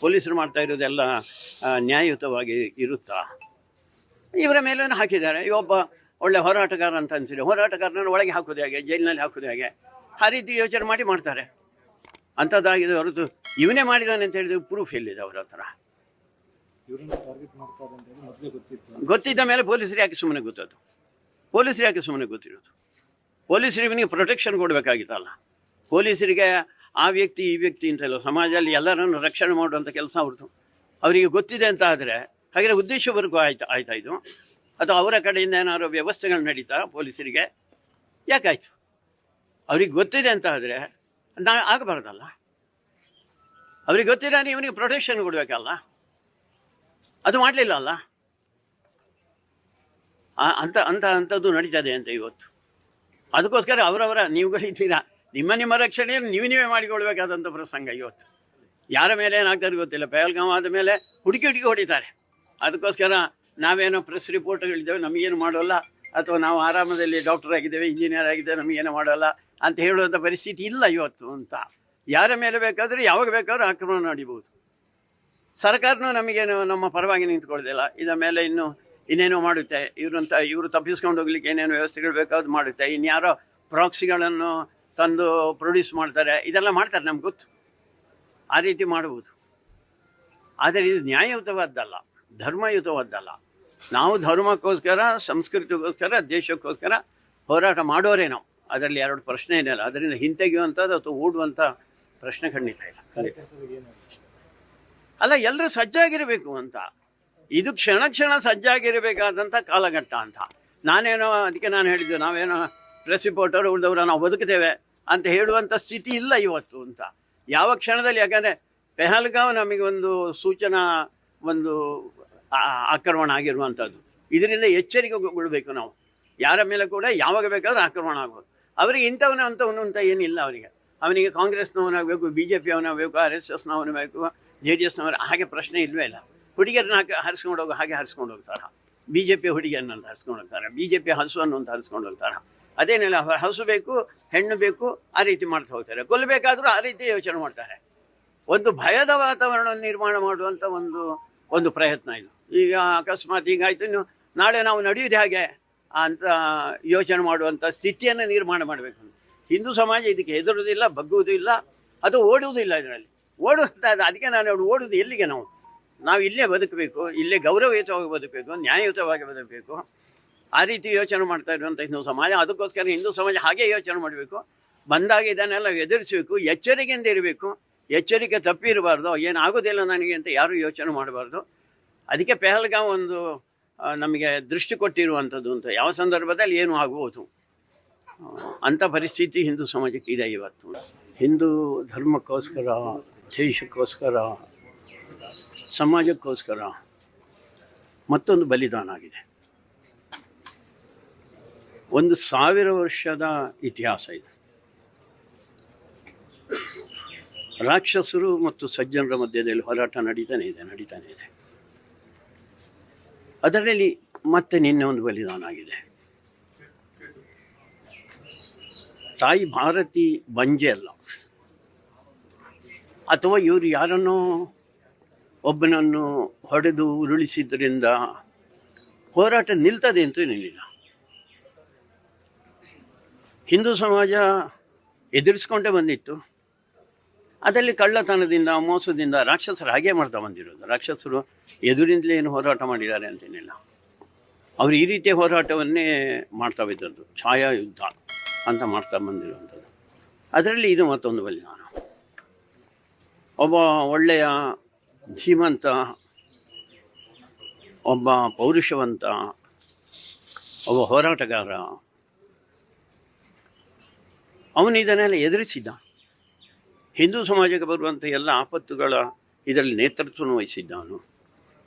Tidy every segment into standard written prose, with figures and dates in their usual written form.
ಪೊಲೀಸರು ಮಾಡ್ತಾ ಇರೋದೆಲ್ಲ ನ್ಯಾಯಯುತವಾಗಿ ಇರುತ್ತಾ? ಇವರ ಮೇಲೂ ಹಾಕಿದ್ದಾರೆ. ಇವೊಬ್ಬ ಒಳ್ಳೆ ಹೋರಾಟಗಾರ ಅಂತ ಅನಿಸಿದೆ. ಹೋರಾಟಗಾರನ ಒಳಗೆ ಹಾಕೋದು ಹೇಗೆ, ಜೈಲಿನಲ್ಲಿ ಹಾಕೋದು ಹೇಗೆ? ಆ ರೀತಿ ಯೋಚನೆ ಮಾಡ್ತಾರೆ. ಅಂಥದ್ದಾಗಿದೆ ಹೊರತು ಇವನೇ ಮಾಡಿದ್ದಾನೆ ಅಂತ ಹೇಳಿದ್ರೆ ಪ್ರೂಫ್ ಎಲ್ಲಿದೆ ಅವರ ಹತ್ರ? ಗೊತ್ತಿದ್ದ ಮೇಲೆ ಪೊಲೀಸರು ಯಾಕೆ ಸುಮ್ಮನೆ ಗೊತ್ತದು? ಪೊಲೀಸರು ಯಾಕೆ ಸುಮ್ಮನೆ ಗೊತ್ತಿರೋದು? ಪೊಲೀಸರು ಇವನಿಗೆ ಪ್ರೊಟೆಕ್ಷನ್ ಕೊಡಬೇಕಾಗಿತ್ತಲ್ಲ. ಪೊಲೀಸರಿಗೆ ಆ ವ್ಯಕ್ತಿ ಈ ವ್ಯಕ್ತಿ ಅಂತಲ್ಲ, ಸಮಾಜದಲ್ಲಿ ಎಲ್ಲರನ್ನು ರಕ್ಷಣೆ ಮಾಡುವಂಥ ಕೆಲಸ ಅವ್ರದ್ದು. ಅವರಿಗೆ ಗೊತ್ತಿದೆ ಅಂತ ಆದರೆ ಹಾಗೆ ಉದ್ದೇಶವರೆಗೂ ಆಯ್ತಾ ಇದು? ಅಥವಾ ಅವರ ಕಡೆಯಿಂದ ಏನಾದ್ರು ವ್ಯವಸ್ಥೆಗಳು ನಡೀತಾ ಪೊಲೀಸರಿಗೆ? ಯಾಕಾಯಿತು? ಅವ್ರಿಗೆ ಗೊತ್ತಿದೆ ಅಂತ ಆದರೆ ಆಗಬಾರ್ದಲ್ಲ. ಅವ್ರಿಗೆ ಗೊತ್ತಿದೆ ಇವನಿಗೆ ಪ್ರೊಟೆಕ್ಷನ್ ಕೊಡಬೇಕಲ್ಲ, ಅದು ಮಾಡಲಿಲ್ಲ ಅಲ್ಲ. ಅಂಥದ್ದು ನಡೀತದೆ ಅಂತ ಇವತ್ತು. ಅದಕ್ಕೋಸ್ಕರ ಅವರವರ ನೀವುಗಳಿದ್ದೀರಾ, ನಿಮ್ಮ ರಕ್ಷಣೆಯನ್ನು ನೀವೇ ಮಾಡಿಕೊಳ್ಬೇಕಾದಂಥ ಪ್ರಸಂಗ ಇವತ್ತು. ಯಾರ ಮೇಲೆ ಏನಾಗ್ತಾರೆ ಗೊತ್ತಿಲ್ಲ. ಪಹಲ್ಗಾಮ್ ಆದ ಮೇಲೆ ಹುಡುಕಿ ಹೊಡಿತಾರೆ. ಅದಕ್ಕೋಸ್ಕರ ನಾವೇನೋ ಪ್ರೆಸ್ ರಿಪೋರ್ಟ್ಗಳಿದ್ದೇವೆ, ನಮಗೇನು ಮಾಡೋಲ್ಲ, ಅಥವಾ ನಾವು ಆರಾಮದಲ್ಲಿ ಡಾಕ್ಟರ್ ಆಗಿದ್ದೇವೆ, ಇಂಜಿನಿಯರ್ ಆಗಿದ್ದೇವೆ, ನಮಗೇನು ಮಾಡೋಲ್ಲ ಅಂತ ಹೇಳುವಂಥ ಪರಿಸ್ಥಿತಿ ಇಲ್ಲ ಇವತ್ತು ಅಂತ. ಯಾರ ಮೇಲೆ ಬೇಕಾದರೂ ಯಾವಾಗ ಬೇಕಾದ್ರೂ ಆಕ್ರಮಣ ನಡೀಬೋದು. ಸರ್ಕಾರನೂ ನಮಗೇನು ನಮ್ಮ ಪರವಾಗಿ ನಿಂತ್ಕೊಳ್ಳೋದಿಲ್ಲ. ಇದರ ಮೇಲೆ ಇನ್ನೇನೋ ಮಾಡುತ್ತೆ. ಇವರು ತಪ್ಪಿಸ್ಕೊಂಡು ಹೋಗ್ಲಿಕ್ಕೆ ಏನೇನು ವ್ಯವಸ್ಥೆಗಳು ಬೇಕಾದ್ರು ಮಾಡುತ್ತೆ. ಇನ್ಯಾರೋ ಪ್ರಾಕ್ಸಿಗಳನ್ನು ತಂದು ಪ್ರೊಡ್ಯೂಸ್ ಮಾಡ್ತಾರೆ, ಇದೆಲ್ಲ ಮಾಡ್ತಾರೆ, ನಮ್ಗೆ ಗೊತ್ತು. ಆ ರೀತಿ ಮಾಡ್ಬೋದು. ಆದರೆ ಇದು ನ್ಯಾಯಯುತವಾದ್ದಲ್ಲ, ಧರ್ಮಯುತವಾದ್ದಲ್ಲ. ನಾವು ಧರ್ಮಕ್ಕೋಸ್ಕರ, ಸಂಸ್ಕೃತಿಗೋಸ್ಕರ, ದೇಶಕ್ಕೋಸ್ಕರ ಹೋರಾಟ ಮಾಡೋರೇ ನಾವು. ಅದರಲ್ಲಿ ಎರಡು ಪ್ರಶ್ನೆ ಏನಿಲ್ಲ. ಅದರಿಂದ ಹಿಂತೆಗೆಯುವಂಥದ್ದು ಅಥವಾ ಓಡುವಂಥ ಪ್ರಶ್ನೆ ಖಂಡಿತ ಇಲ್ಲ. ಅಲ್ಲ, ಎಲ್ಲರೂ ಸಜ್ಜಾಗಿರಬೇಕು ಅಂತ. ಇದು ಕ್ಷಣ ಸಜ್ಜಾಗಿರಬೇಕಾದಂಥ ಕಾಲಘಟ್ಟ ಅಂತ. ಅದಕ್ಕೆ ನಾನು ಹೇಳಿದ್ದು, ನಾವೇನೋ ಪ್ರೆಸ್ ರಿಪೋರ್ಟರ್ ಉಳಿದವರು ನಾವು ಬದುಕ್ತೇವೆ ಅಂತ ಹೇಳುವಂಥ ಸ್ಥಿತಿ ಇಲ್ಲ ಇವತ್ತು ಅಂತ. ಯಾವ ಕ್ಷಣದಲ್ಲಿ, ಯಾಕಂದರೆ ಪೆಹಲ್ಗಾವ್ ನಮಗೆ ಒಂದು ಸೂಚನಾ ಆಕ್ರಮಣ ಆಗಿರುವಂಥದ್ದು. ಇದರಿಂದ ಎಚ್ಚರಿಕೆಗೊಳ್ಬೇಕು ನಾವು. ಯಾರ ಮೇಲೆ ಕೂಡ ಯಾವಾಗ ಬೇಕಾದ್ರೂ ಆಕ್ರಮಣ ಆಗ್ಬೋದು. ಅವರಿಗೆ ಇಂಥವನು ಅಂತ ಏನಿಲ್ಲ. ಅವನಿಗೆ ಕಾಂಗ್ರೆಸ್ನವನಾಗಬೇಕು, BJP ಅವನಾಗಬೇಕು, RSSನವನಾಗಬೇಕು, JDSನವರು, ಹಾಗೆ ಪ್ರಶ್ನೆ ಇಲ್ಲವೇ ಇಲ್ಲ. ಹುಡುಗಿಯರನ್ನ ಹರಿಸ್ಕೊಂಡು ಹಾಗೆ ಹರಿಸ್ಕೊಂಡು ಹೋಗ್ತಾರೆ. BJP ಹುಡುಗಿಯರನ್ನ ಅಂತ ಹರಿಸ್ಕೊಂಡು ಹೋಗ್ತಾರೆ, BJP ಹಸುವನ್ನು ಅಂತ ಹರಿಸ್ಕೊಂಡು ಹೋಗ್ತಾರೆ. ಅದೇನಿಲ್ಲ, ಹಸು ಬೇಕು, ಹೆಣ್ಣು ಬೇಕು, ಆ ರೀತಿ ಮಾಡ್ತಾ ಹೋಗ್ತಾರೆ. ಕೊಲ್ಲಬೇಕಾದ್ರೂ ಆ ರೀತಿ ಯೋಚನೆ ಮಾಡ್ತಾರೆ. ಒಂದು ಭಯದ ವಾತಾವರಣ ನಿರ್ಮಾಣ ಮಾಡುವಂಥ ಒಂದು ಪ್ರಯತ್ನ ಇದು. ಈಗ ಅಕಸ್ಮಾತ್ ಹೀಗಾಯಿತು, ಇನ್ನು ನಾಳೆ ನಾವು ನಡೆಯೋದು ಹೇಗೆ ಅಂತ ಯೋಚನೆ ಮಾಡುವಂಥ ಸ್ಥಿತಿಯನ್ನು ನಿರ್ಮಾಣ ಮಾಡಬೇಕು. ಹಿಂದೂ ಸಮಾಜ ಇದಕ್ಕೆ ಹೆದರುವುದಿಲ್ಲ, ಬಗ್ಗುವುದೂ ಇಲ್ಲ, ಅದು ಓಡುವುದಿಲ್ಲ. ಇದರಲ್ಲಿ ಓಡುವಂಥ ಅದಕ್ಕೆ ನಾನು ಓಡುವುದು ಎಲ್ಲಿಗೆ? ನಾವು ಇಲ್ಲೇ ಬದುಕಬೇಕು, ಇಲ್ಲೇ ಗೌರವಯುತವಾಗಿ ಬದುಕಬೇಕು, ನ್ಯಾಯಯುತವಾಗಿ ಬದುಕಬೇಕು. ಆ ರೀತಿ ಯೋಚನೆ ಮಾಡ್ತಾ ಇರುವಂಥ ಹಿಂದೂ ಸಮಾಜ. ಅದಕ್ಕೋಸ್ಕರ ಹಿಂದೂ ಸಮಾಜ ಹಾಗೆ ಯೋಚನೆ ಮಾಡಬೇಕು. ಬಂದಾಗ ಇದನ್ನೆಲ್ಲ ಎದುರಿಸಬೇಕು, ಎಚ್ಚರಿಕೆಯಿಂದ ಇರಬೇಕು. ಎಚ್ಚರಿಕೆ ತಪ್ಪಿರಬಾರ್ದು. ಏನಾಗೋದಿಲ್ಲ ನನಗೆ ಅಂತ ಯಾರೂ ಯೋಚನೆ ಮಾಡಬಾರ್ದು. ಅದಕ್ಕೆ ಪೆಹಲ್ಗಾಮ್ ನಮಗೆ ದೃಷ್ಟಿ ಕೊಟ್ಟಿರುವಂಥದ್ದು ಅಂತ. ಯಾವ ಸಂದರ್ಭದಲ್ಲಿ ಏನು ಆಗ್ಬೋದು ಅಂಥ ಪರಿಸ್ಥಿತಿ ಹಿಂದೂ ಸಮಾಜಕ್ಕೆ ಇದೆ ಇವತ್ತು. ಹಿಂದೂ ಧರ್ಮಕ್ಕೋಸ್ಕರ, ದೇಶಕ್ಕೋಸ್ಕರ, ಸಮಾಜಕ್ಕೋಸ್ಕರ ಮತ್ತೊಂದು ಬಲಿದಾನ ಆಗಿದೆ. 1000 ವರ್ಷದ ಇತಿಹಾಸ ಇದು. ರಾಕ್ಷಸರು ಮತ್ತು ಸಜ್ಜನರ ಮಧ್ಯದಲ್ಲಿ ಹೋರಾಟ ನಡೀತಾನೆ ಇದೆ. ಅದರಲ್ಲಿ ಮತ್ತೆ ನಿನ್ನೆ ಒಂದು ಬಲಿದಾನ ಆಗಿದೆ. ತಾಯಿ ಭಾರತಿ ಬಂಜೆ ಅಲ್ಲ, ಅಥವಾ ಇವರು ಯಾರನ್ನೋ ಒಬ್ಬನನ್ನು ಹೊಡೆದು ಉರುಳಿಸಿದ್ರಿಂದ ಹೋರಾಟ ನಿಲ್ತದೆ ಅಂತೂ ನಿಲ್ಲಿಲ್ಲ. ಹಿಂದೂ ಸಮಾಜ ಎದುರಿಸ್ಕೊಂಡೇ ಬಂದಿತ್ತು. ಅದರಲ್ಲಿ ಕಳ್ಳತನದಿಂದ, ಮೋಸದಿಂದ ರಾಕ್ಷಸರು ಹಾಗೆ ಮಾಡ್ತಾ ಬಂದಿರೋದು. ರಾಕ್ಷಸರು ಎದುರಿಂದಲೇ ಏನು ಹೋರಾಟ ಮಾಡಿದ್ದಾರೆ ಅಂತೇನಿಲ್ಲ. ಅವರು ಈ ರೀತಿಯ ಹೋರಾಟವನ್ನೇ ಮಾಡ್ತಾ ಬಿದ್ದದ್ದು, ಛಾಯಾ ಯುದ್ಧ ಅಂತ ಮಾಡ್ತಾ ಬಂದಿರುವಂಥದ್ದು. ಅದರಲ್ಲಿ ಇದು ಮತ್ತೊಂದು ಬಲಿದಾನ. ಒಬ್ಬ ಒಳ್ಳೆಯ ಧೀಮಂತ, ಒಬ್ಬ ಪೌರುಷವಂತ, ಒಬ್ಬ ಹೋರಾಟಗಾರ, ಅವನು ಇದನ್ನೆಲ್ಲ ಎದುರಿಸಿದ್ದ. ಹಿಂದೂ ಸಮಾಜಕ್ಕೆ ಬರುವಂಥ ಎಲ್ಲ ಆಪತ್ತುಗಳ ಇದರಲ್ಲಿ ನೇತೃತ್ವವನ್ನು ವಹಿಸಿದ್ದವನು.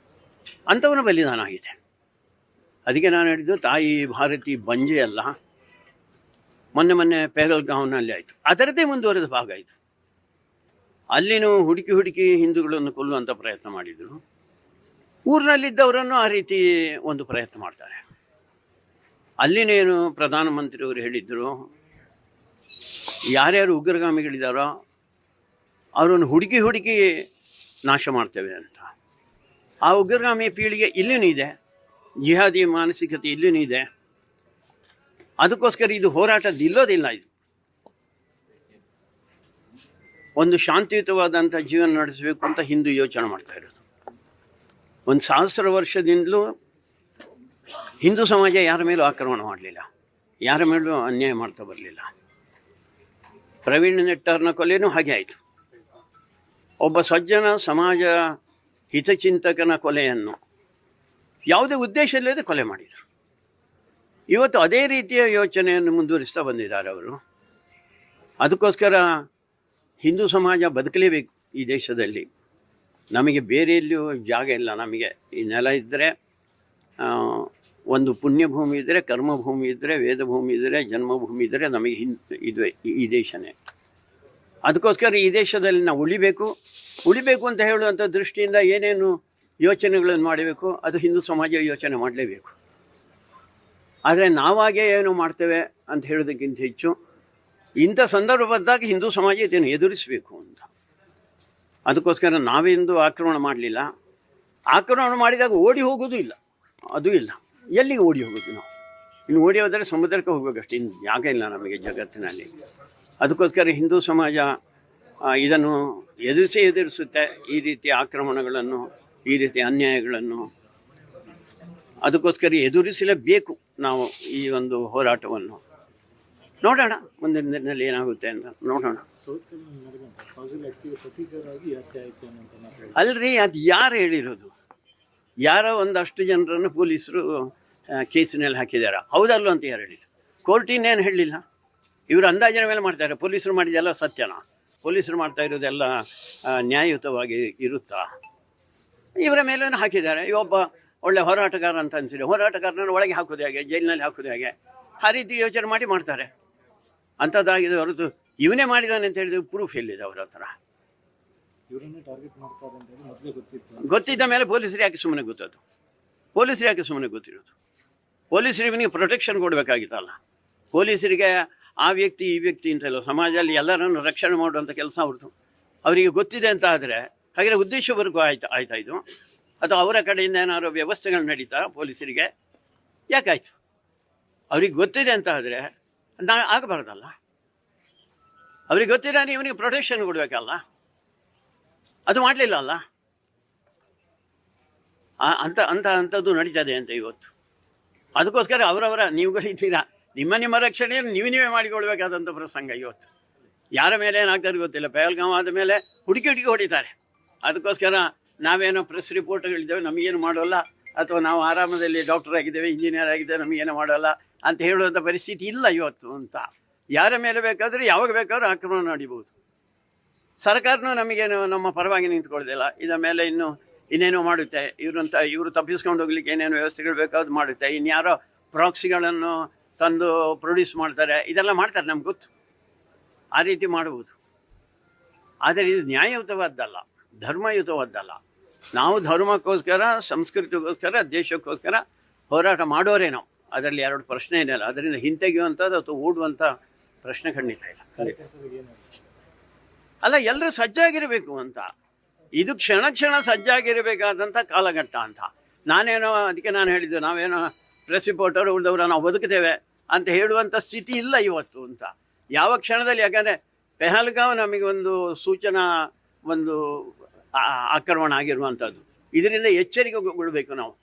ಅಂಥವನ ಬಲಿದಾನ ಆಗಿದೆ. ಅದಕ್ಕೆ ನಾನು ಹೇಳಿದ್ದು, ತಾಯಿ ಭಾರತಿ ಬಂಜೆ ಅಲ್ಲ. ಮೊನ್ನೆ ಪೆಹಲ್ಗಾಮ್ನಲ್ಲಿ ಆಯಿತು, ಅದರದ್ದೇ ಮುಂದುವರೆದ ಭಾಗ ಇದು. ಅಲ್ಲಿನೂ ಹುಡುಕಿ ಹಿಂದೂಗಳನ್ನು ಕೊಲ್ಲುವಂಥ ಪ್ರಯತ್ನ ಮಾಡಿದರು. ಊರಿನಲ್ಲಿದ್ದವರನ್ನು ಆ ರೀತಿ ಒಂದು ಪ್ರಯತ್ನ ಮಾಡ್ತಾರೆ. ಅಲ್ಲಿನೇನು ಪ್ರಧಾನಮಂತ್ರಿಯವರು ಹೇಳಿದ್ದರು, ಯಾರ್ಯಾರು ಉಗ್ರಗಾಮಿಗಳಿದ್ದಾರೋ ಅವರನ್ನು ಹುಡುಕಿ ನಾಶ ಮಾಡ್ತೇವೆ ಅಂತ. ಆ ಉಗ್ರಗಾಮಿ ಪೀಳಿಗೆ ಇಲ್ಲಿಯೂ ಇದೆ, ಜಿಹಾದಿ ಮಾನಸಿಕತೆ ಇಲ್ಲಿಯೂ ಇದೆ. ಅದಕ್ಕೋಸ್ಕರ ಇದು ಹೋರಾಟದಿಲ್ಲೋದಿಲ್ಲ. ಇದು ಒಂದು ಶಾಂತಿಯುತವಾದಂಥ ಜೀವನ ನಡೆಸಬೇಕು ಅಂತ ಹಿಂದೂ ಯೋಚನೆ ಮಾಡ್ತಾ ಇರೋದು. 1000 ವರ್ಷದಿಂದಲೂ ಹಿಂದೂ ಸಮಾಜ ಯಾರ ಮೇಲೂ ಆಕ್ರಮಣ ಮಾಡಲಿಲ್ಲ, ಯಾರ ಮೇಲೂ ಅನ್ಯಾಯ ಮಾಡ್ತಾ ಬರಲಿಲ್ಲ. ಪ್ರವೀಣ್ ನೆಟ್ಟಾರ್ನ ಕೊಲೆಯೂ ಹಾಗೆ ಆಯಿತು. ಒಬ್ಬ ಸಜ್ಜನ ಸಮಾಜ ಹಿತಚಿಂತಕನ ಕೊಲೆಯನ್ನು ಯಾವುದೇ ಉದ್ದೇಶ ಇಲ್ಲದೆ ಕೊಲೆ ಮಾಡಿದರು. ಇವತ್ತು ಅದೇ ರೀತಿಯ ಯೋಚನೆಯನ್ನು ಮುಂದುವರಿಸ್ತಾ ಬಂದಿದ್ದಾರೆ ಅವರು. ಅದಕ್ಕೋಸ್ಕರ ಹಿಂದೂ ಸಮಾಜ ಬದುಕಲೇಬೇಕು ಈ ದೇಶದಲ್ಲಿ. ನಮಗೆ ಬೇರೆ ಎಲ್ಲಿಯೂ ಜಾಗ ಇಲ್ಲ. ನಮಗೆ ಈ ನೆಲ ಇದ್ದರೆ, ಒಂದು ಪುಣ್ಯಭೂಮಿ ಇದ್ದರೆ, ಕರ್ಮಭೂಮಿ ಇದ್ದರೆ, ವೇದಭೂಮಿ ಇದ್ದರೆ, ಜನ್ಮಭೂಮಿ ಇದ್ದರೆ ನಮಗೆ ಇದು ಈ ದೇಶನೇ. ಅದಕ್ಕೋಸ್ಕರ ಈ ದೇಶದಲ್ಲಿ ನಾವು ಉಳಿಬೇಕು ಅಂತ ಹೇಳುವಂಥ ದೃಷ್ಟಿಯಿಂದ ಏನೇನು ಯೋಚನೆಗಳನ್ನು ಮಾಡಬೇಕು ಅದು ಹಿಂದೂ ಸಮಾಜ ಯೋಚನೆ ಮಾಡಲೇಬೇಕು. ಆದರೆ ನಾವಾಗೇ ಏನು ಮಾಡ್ತೇವೆ ಅಂತ ಹೇಳೋದಕ್ಕಿಂತ ಹೆಚ್ಚು ಇಂಥ ಸಂದರ್ಭ ಬಂದಾಗ ಹಿಂದೂ ಸಮಾಜ ಇದನ್ನು ಎದುರಿಸಬೇಕು ಅಂತ. ಅದಕ್ಕೋಸ್ಕರ ನಾವೆಂದು ಆಕ್ರಮಣ ಮಾಡಲಿಲ್ಲ. ಆಕ್ರಮಣ ಮಾಡಿದಾಗ ಓಡಿ ಹೋಗೋದು ಇಲ್ಲ, ಅದು ಇಲ್ಲ. ಎಲ್ಲಿಗೆ ಓಡಿ ಹೋಗೋದು ನಾವು? ಇನ್ನು ಓಡಿ ಹೋದರೆ ಸಮುದ್ರಕ್ಕೆ ಹೋಗಬೇಕಷ್ಟೇ, ಇನ್ನು ಜಾಗ ಇಲ್ಲ ನಮಗೆ ಜಗತ್ತಿನಲ್ಲಿ. ಅದಕ್ಕೋಸ್ಕರ ಹಿಂದೂ ಸಮಾಜ ಇದನ್ನು ಎದುರಿಸುತ್ತೆ, ಈ ರೀತಿಯ ಆಕ್ರಮಣಗಳನ್ನು, ಈ ರೀತಿಯ ಅನ್ಯಾಯಗಳನ್ನು. ಅದಕ್ಕೋಸ್ಕರ ಎದುರಿಸಲೇಬೇಕು ನಾವು ಈ ಒಂದು ಹೋರಾಟವನ್ನು. ನೋಡೋಣ ಮುಂದಿನ ದಿನದಲ್ಲಿ ಏನಾಗುತ್ತೆ ಅಂತ ನೋಡೋಣ. ಅಲ್ರಿ, ಅದು ಯಾರು ಹೇಳಿರೋದು? ಯಾರೋ ಒಂದಷ್ಟು ಜನರನ್ನು ಪೊಲೀಸರು ಕೇಸಿನಲ್ಲಿ ಹಾಕಿದ್ದಾರೆ, ಹೌದಲ್ಲ ಅಂತ ಯಾರು ಹೇಳಿದ್ರು? ಕೋರ್ಟಿನೇನು ಹೇಳಲಿಲ್ಲ. ಇವರು ಅಂದಾಜಿನ ಮೇಲೆ ಮಾಡ್ತಾರೆ. ಪೊಲೀಸರು ಮಾಡಿದೆಲ್ಲ ಸತ್ಯನಾ? ಪೊಲೀಸರು ಮಾಡ್ತಾ ಇರೋದೆಲ್ಲ ನ್ಯಾಯಯುತವಾಗಿ ಇರುತ್ತಾ? ಇವರ ಮೇಲೂ ಹಾಕಿದ್ದಾರೆ. ಇವೊಬ್ಬ ಒಳ್ಳೆ ಹೋರಾಟಗಾರ ಅಂತ ಅನಿಸಿದೆ. ಹೋರಾಟಗಾರನ ಒಳಗೆ ಹಾಕೋದು ಹೇಗೆ, ಜೈಲಿನಲ್ಲಿ ಹಾಕೋದು ಹೇಗೆ? ಆ ರೀತಿ ಯೋಚನೆ ಮಾಡಿ ಮಾಡ್ತಾರೆ. ಅಂಥದ್ದಾಗಿದೆ ಹೊರತು ಇವನೇ ಮಾಡಿದ್ದಾನೆ ಅಂತ ಹೇಳಿದ್ರೆ ಪ್ರೂಫ್ ಎಲ್ಲಿದೆ ಅವ್ರ ಹತ್ರ? ಗೊತ್ತಿದ್ದ ಮೇಲೆ ಪೊಲೀಸರು ಯಾಕೆ ಸುಮ್ಮನೆ ಗೊತ್ತದು? ಪೊಲೀಸರು ಯಾಕೆ ಸುಮ್ಮನೆ ಗೊತ್ತಿರೋದು? ಪೊಲೀಸರು ಇವನಿಗೆ ಪ್ರೊಟೆಕ್ಷನ್ ಕೊಡಬೇಕಾಗಿತ್ತಲ್ಲ. ಪೊಲೀಸರಿಗೆ ಆ ವ್ಯಕ್ತಿ ಈ ವ್ಯಕ್ತಿ ಅಂತಲ್ಲ, ಸಮಾಜದಲ್ಲಿ ಎಲ್ಲರನ್ನು ರಕ್ಷಣೆ ಮಾಡುವಂಥ ಕೆಲಸ ಅವ್ರದ್ದು. ಅವರಿಗೆ ಗೊತ್ತಿದೆ ಅಂತ ಆದರೆ ಹಾಗೆ ಉದ್ದೇಶವರೆಗೂ ಆಯ್ತಾ ಇದು? ಅಥವಾ ಅವರ ಕಡೆಯಿಂದ ಏನಾದ್ರು ವ್ಯವಸ್ಥೆಗಳು ನಡೀತಾ ಪೊಲೀಸರಿಗೆ? ಯಾಕಾಯಿತು? ಅವ್ರಿಗೆ ಗೊತ್ತಿದೆ ಅಂತ ಆದರೆ ಆಗಬಾರ್ದಲ್ಲ. ಅವ್ರಿಗೆ ಗೊತ್ತಿದೆ ಇವನಿಗೆ ಪ್ರೊಟೆಕ್ಷನ್ ಕೊಡಬೇಕಲ್ಲ, ಅದು ಮಾಡಲಿಲ್ಲ ಅಲ್ಲ. ಅಂಥದ್ದು ನಡೀತದೆ ಅಂತ ಇವತ್ತು. ಅದಕ್ಕೋಸ್ಕರ ಅವರವರ ನೀವುಗಳಿದ್ದೀರಾ, ನಿಮ್ಮ ರಕ್ಷಣೆಯನ್ನು ನೀವೇ ಮಾಡಿಕೊಳ್ಬೇಕಾದಂಥ ಪ್ರಸಂಗ ಇವತ್ತು. ಯಾರ ಮೇಲೆ ಏನಾಗ್ತಾರೆ ಗೊತ್ತಿಲ್ಲ. ಪಹಲ್ಗಾಮ್ ಆದ ಮೇಲೆ ಹುಡುಕಿ ಹೊಡಿತಾರೆ. ಅದಕ್ಕೋಸ್ಕರ ನಾವೇನೋ ಪ್ರೆಸ್ ರಿಪೋರ್ಟ್ಗಳಿದ್ದೇವೆ, ನಮಗೇನು ಮಾಡೋಲ್ಲ, ಅಥವಾ ನಾವು ಆರಾಮದಲ್ಲಿ ಡಾಕ್ಟರ್ ಆಗಿದ್ದೇವೆ, ಇಂಜಿನಿಯರ್ ಆಗಿದ್ದೇವೆ, ನಮಗೇನು ಮಾಡೋಲ್ಲ ಅಂತ ಹೇಳುವಂಥ ಪರಿಸ್ಥಿತಿ ಇಲ್ಲ ಇವತ್ತು ಅಂತ. ಯಾರ ಮೇಲೆ ಬೇಕಾದರೂ ಯಾವಾಗ ಬೇಕಾದ್ರೂ ಆಕ್ರಮಣ ನಡೀಬೋದು. ಸರ್ಕಾರನೂ ನಮಗೇನು ನಮ್ಮ ಪರವಾಗಿ ನಿಂತ್ಕೊಳ್ಳೋದಿಲ್ಲ. ಇದರ ಮೇಲೆ ಇನ್ನೇನೋ ಮಾಡುತ್ತೆ. ಇವರು ತಪ್ಪಿಸ್ಕೊಂಡು ಹೋಗ್ಲಿಕ್ಕೆ ಏನೇನು ವ್ಯವಸ್ಥೆಗಳು ಬೇಕಾದ್ರು ಮಾಡುತ್ತೆ. ಇನ್ಯಾರೋ ಪ್ರಾಕ್ಸಿಗಳನ್ನು ತಂದು ಪ್ರೊಡ್ಯೂಸ್ ಮಾಡ್ತಾರೆ, ಇದೆಲ್ಲ ಮಾಡ್ತಾರೆ, ನಮ್ಗೆ ಗೊತ್ತು. ಆ ರೀತಿ ಮಾಡುವುದು. ಆದರೆ ಇದು ನ್ಯಾಯಯುತವಾದ್ದಲ್ಲ, ಧರ್ಮಯುತವಾದ್ದಲ್ಲ. ನಾವು ಧರ್ಮಕ್ಕೋಸ್ಕರ, ಸಂಸ್ಕೃತಿಗೋಸ್ಕರ, ದೇಶಕ್ಕೋಸ್ಕರ ಹೋರಾಟ ಮಾಡೋರೇ ನಾವು. ಅದರಲ್ಲಿ ಎರಡು ಪ್ರಶ್ನೆ ಏನಿಲ್ಲ. ಅದರಿಂದ ಹಿಂತೆಗೆಯುವಂಥದ್ದು ಅಥವಾ ಓಡುವಂಥ ಪ್ರಶ್ನೆ ಖಂಡಿತ ಇಲ್ಲ. ಅಲ್ಲ, ಎಲ್ಲರೂ ಸಜ್ಜಾಗಿರಬೇಕು ಅಂತ. ಇದು ಕ್ಷಣ ಸಜ್ಜಾಗಿರಬೇಕಾದಂಥ ಕಾಲಘಟ್ಟ ಅಂತ. ಅದಕ್ಕೆ ನಾನು ಹೇಳಿದ್ದು, ನಾವೇನೋ ಪ್ರೆಸ್ ರಿಪೋರ್ಟರ್ ಉಳಿದವರು ನಾವು ಬದುಕ್ತೇವೆ ಅಂತ ಹೇಳುವಂಥ ಸ್ಥಿತಿ ಇಲ್ಲ ಇವತ್ತು ಅಂತ. ಯಾವ ಕ್ಷಣದಲ್ಲಿ, ಯಾಕಂದರೆ ಪೆಹಲ್ಗಾವ್ ನಮಗೆ ಒಂದು ಆಕ್ರಮಣ ಆಗಿರುವಂಥದ್ದು. ಇದರಿಂದ ಎಚ್ಚರಿಕೆಗೊಳ್ಬೇಕು ನಾವು.